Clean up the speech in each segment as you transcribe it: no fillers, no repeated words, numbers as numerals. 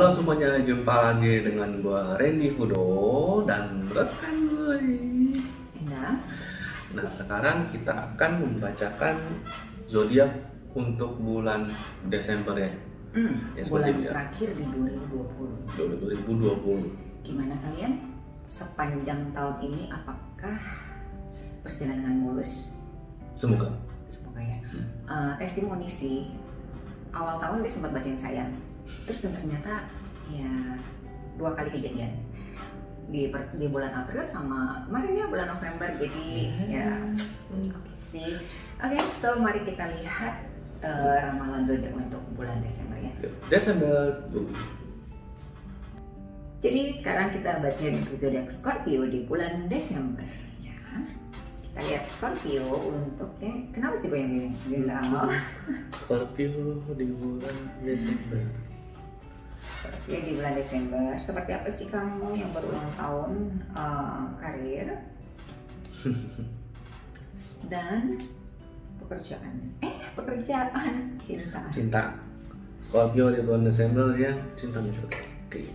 Halo semuanya, jumpa lagi dengan gua Randy Fudo dan rekan gue. Nah, sekarang kita akan membacakan zodiak untuk bulan Desember ya. Bulan terakhir di 2020. Gimana kalian? Sepanjang tahun ini apakah berjalan dengan mulus? Semoga ya. Testimoni sih. Awal tahun dia sempat bacain saya. Terus ternyata ya 2 kali kejadian di bulan April sama kemarin ya bulan November, jadi ya oke, so mari kita lihat ramalan zodiak untuk bulan Desember ya. Desember. Jadi sekarang kita bacain zodiak Scorpio di bulan Desember ya. Kita lihat Scorpio untuk kenapa sih gue yang gini drama? Scorpio di bulan Desember. Ya di bulan Desember, seperti apa sih kamu yang berulang tahun, karir dan pekerjaan, cinta. Scorpio di bulan Desember ya, cinta juga. Oke.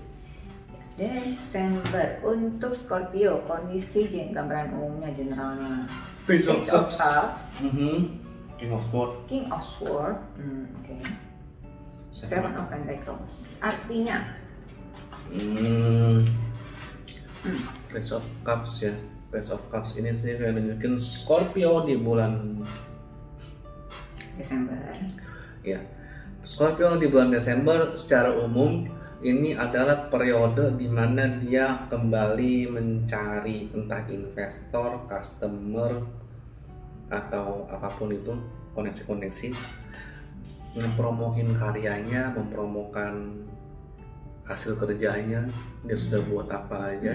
Desember untuk Scorpio, kondisi gambaran umumnya generalnya Page of Cups. King of Swords. Oke. Seven of Pentacles. Artinya Page of Cups ya. Page of Cups ini sih kayak nunjukin Scorpio di bulan Desember. Ya. Scorpio di bulan Desember secara umum ini adalah periode di mana dia kembali mencari entah investor, customer atau apapun itu, koneksi-koneksi, mempromokin karyanya, mempromokan hasil kerjanya, dia sudah buat apa aja.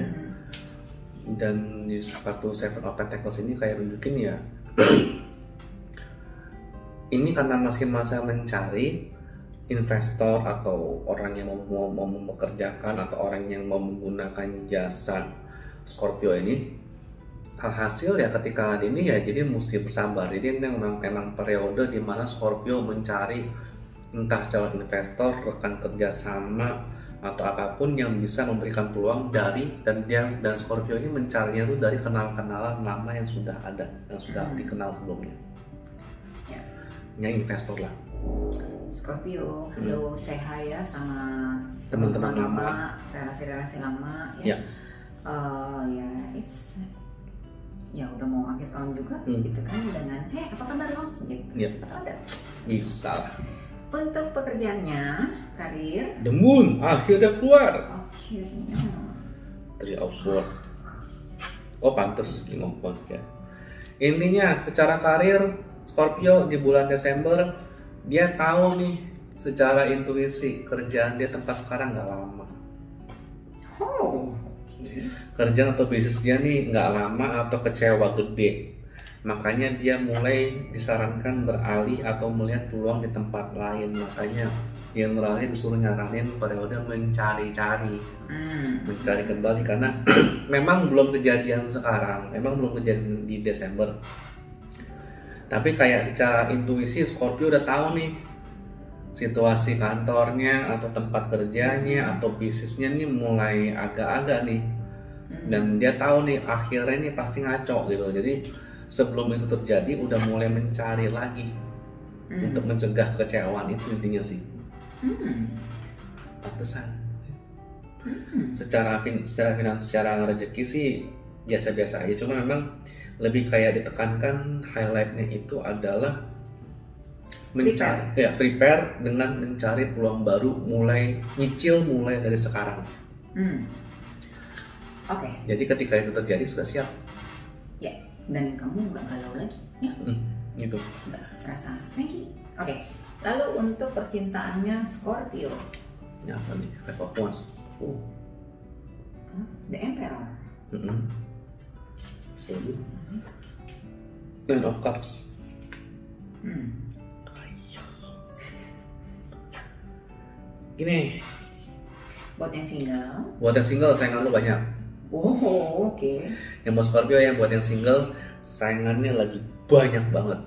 Dan di kartu Seven of Pentacles ini kayak nunjukin ya ini karena masih masa mencari investor atau orang yang mau mempekerjakan atau orang yang mau menggunakan jasa Scorpio ini. Hasil ya ketika ini ya jadi mesti bersabar. Jadi ini memang periode di mana Scorpio mencari entah calon investor, rekan kerjasama atau apapun yang bisa memberikan peluang dan Scorpio ini mencarinya itu dari kenal-kenalan lama yang sudah ada, yang sudah dikenal sebelumnya. Ya investor lah. Scorpio, halo, say hi ya sama teman-teman lama, relasi-relasi lama ya. It's udah mau akhir tahun juga gitu kan, dengan apa kabar lo gitu. Ada bisa lah. Untuk pekerjaannya, karir, The Moon akhirnya keluar. Akhirnya Three of Swords. Oh pantes King of Wands ya. Intinya secara karir Scorpio di bulan Desember dia tahu nih secara intuisi kerjaan dia tempat sekarang nggak lama. Kerjaan atau bisnis dia nih nggak lama atau kecewa gede. Makanya dia mulai disarankan beralih atau melihat peluang di tempat lain. Makanya generalnya disuruh nyaranin periode mencari kembali karena memang belum kejadian sekarang, memang belum kejadian di Desember. Tapi kayak secara intuisi Scorpio udah tahu nih situasi kantornya atau tempat kerjanya atau bisnisnya nih mulai agak-agak nih, dan dia tahu nih akhirnya nih pasti ngaco gitu. Jadi sebelum itu terjadi udah mulai mencari lagi untuk mencegah kekecewaan itu intinya sih. Pantesan. Secara rezeki sih biasa-biasa aja, cuma memang lebih kayak ditekankan highlightnya itu adalah prepare dengan mencari peluang baru, mulai dari sekarang. Oke. Jadi ketika itu terjadi sudah siap. Ya, dan kamu nggak galau lagi ya? Gitu. Nggak terasa lagi. Oke. Lalu untuk percintaannya Scorpio. Ya apa nih? Five of Wands. The Emperor. Nine of Cups. Gini. Buat yang single, saingan lu banyak. Oke. Yang mau Scorpio ya, buat yang single saingannya lagi banyak banget.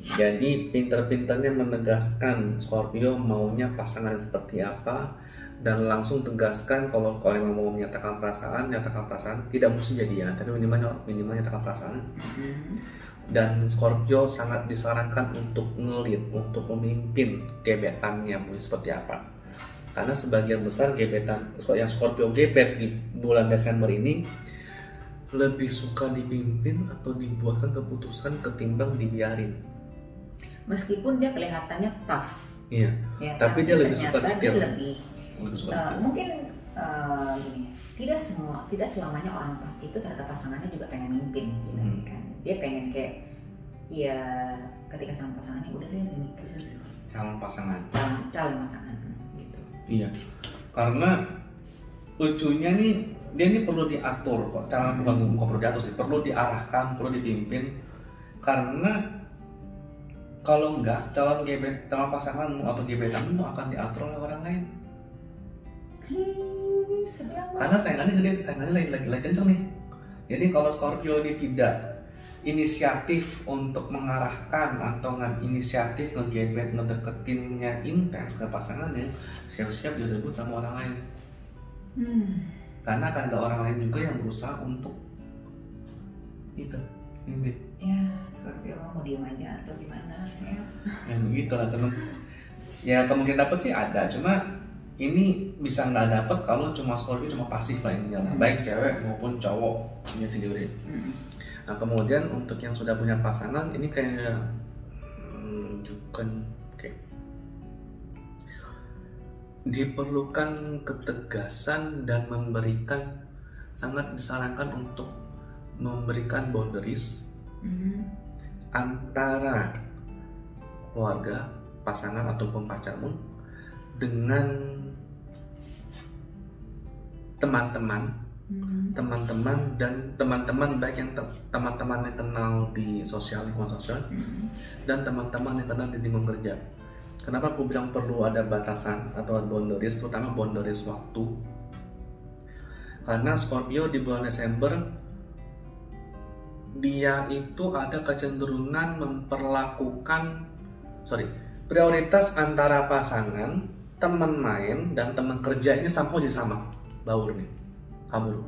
Jadi pinter-pinternya menegaskan Scorpio maunya pasangan seperti apa, dan langsung tegaskan kalau kalian mau menyatakan perasaan, nyatakan perasaan, tidak mesti jadian, tapi minimal nyatakan perasaan. Dan Scorpio sangat disarankan untuk ngelit, untuk memimpin gebetannya mau seperti apa. Karena sebagian besar gebetan yang Scorpio gebet di bulan Desember ini lebih suka dipimpin atau dibuatkan keputusan ketimbang dibiarin. Meskipun dia kelihatannya tough. Iya. Ya, tapi dia lebih suka disetir. Mungkin gini, tidak selamanya orang tough itu terhadap pasangannya juga pengen mimpin, gitu kan? Dia pengen kayak, ya ketika sama pasangannya udah deh mikir. Calon pasangan. Gitu. Iya. Karena lucunya nih, dia ini perlu diatur kok. Bukan perlu diatur sih, perlu diarahkan, perlu dipimpin. Karena kalau enggak, calon pasanganmu atau gebetanmu akan diatur oleh orang lain. Karena sayangannya lagi kenceng nih. Jadi kalau Scorpio ini tidak inisiatif untuk mengarahkan atau inisiatif ngegebet, ngedeketinnya intens ke pasangannya, siap-siap dia ribut sama orang lain. Karena akan ada orang lain juga yang berusaha untuk itu, limit. Ya, Scorpio mau diem aja atau gimana ya? Ya begitu lah, ya kemungkinan dapat sih ada, cuma ini bisa nggak dapat kalau cuma Scorpio cuma pasif lah intinya lah, baik cewek maupun cowoknya sendiri. Nah kemudian untuk yang sudah punya pasangan ini kayaknya diperlukan ketegasan dan sangat disarankan untuk memberikan boundaries antara keluarga, pasangan ataupun pacarmu dengan teman-teman dan teman-teman, baik yang teman-teman yang kenal di lingkungan sosial dan teman-teman yang kenal di lingkungan kerja. Kenapa aku bilang perlu ada batasan atau boundaries, terutama boundaries waktu? Karena Scorpio di bulan Desember dia itu ada kecenderungan prioritas antara pasangan, teman main dan teman kerja ini jadi sama baur nih, kabur.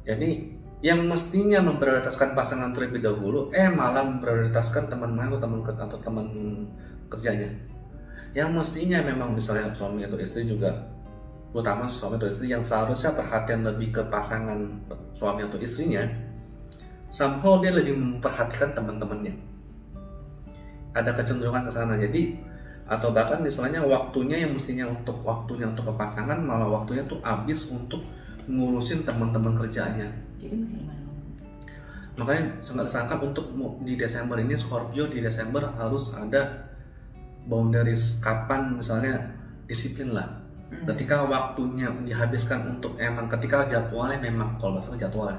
Jadi yang mestinya memprioritaskan pasangan terlebih dahulu, malah memprioritaskan teman main atau teman kerjanya. Yang mestinya memang misalnya suami atau istri juga, terutama suami atau istri yang seharusnya perhatian lebih ke pasangan suami atau istrinya, somehow dia lebih memperhatikan teman-temannya. Ada kecenderungan ke sana. Jadi atau bahkan misalnya waktunya yang mestinya untuk ke pasangan, malah waktunya tuh habis untuk ngurusin teman-teman kerjanya. Jadi mesti gimana? Makanya sangat disarankan untuk di Desember ini, Scorpio di Desember harus ada boundaries. Kapan misalnya disiplin lah. Ketika waktunya dihabiskan untuk ketika jadwalnya memang, kalau bahasa jadwalnya,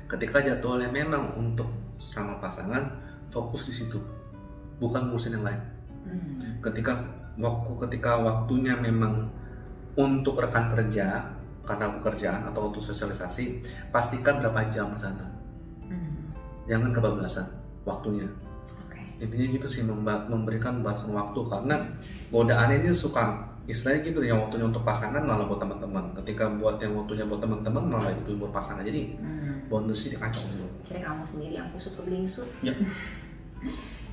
ketika jadwalnya memang untuk sama pasangan, fokus di situ, bukan ngurusin yang lain. Ketika waktunya memang untuk rekan kerja karena pekerjaan atau untuk sosialisasi, pastikan berapa jam di sana. Jangan kebablasan waktunya. Intinya gitu sih, memberikan batasan waktu, karena godaan ini suka istilahnya gitu, yang waktunya untuk pasangan malah buat teman-teman. Ketika buat yang waktunya buat teman-teman malah itu buat pasangan. Jadi boundaries ini kacau dulu. Kira kamu sendiri yang kusut ke belingsut. Ya.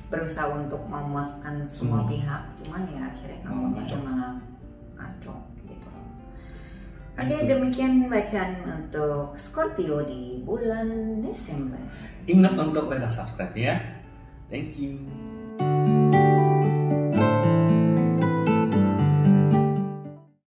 Berusaha untuk memuaskan semua pihak, cuman ya akhirnya kamu yang malah kacau gitu. Oke, demikian bacaan untuk Scorpio di bulan Desember. Ingat untuk like dan subscribe ya. Thank you.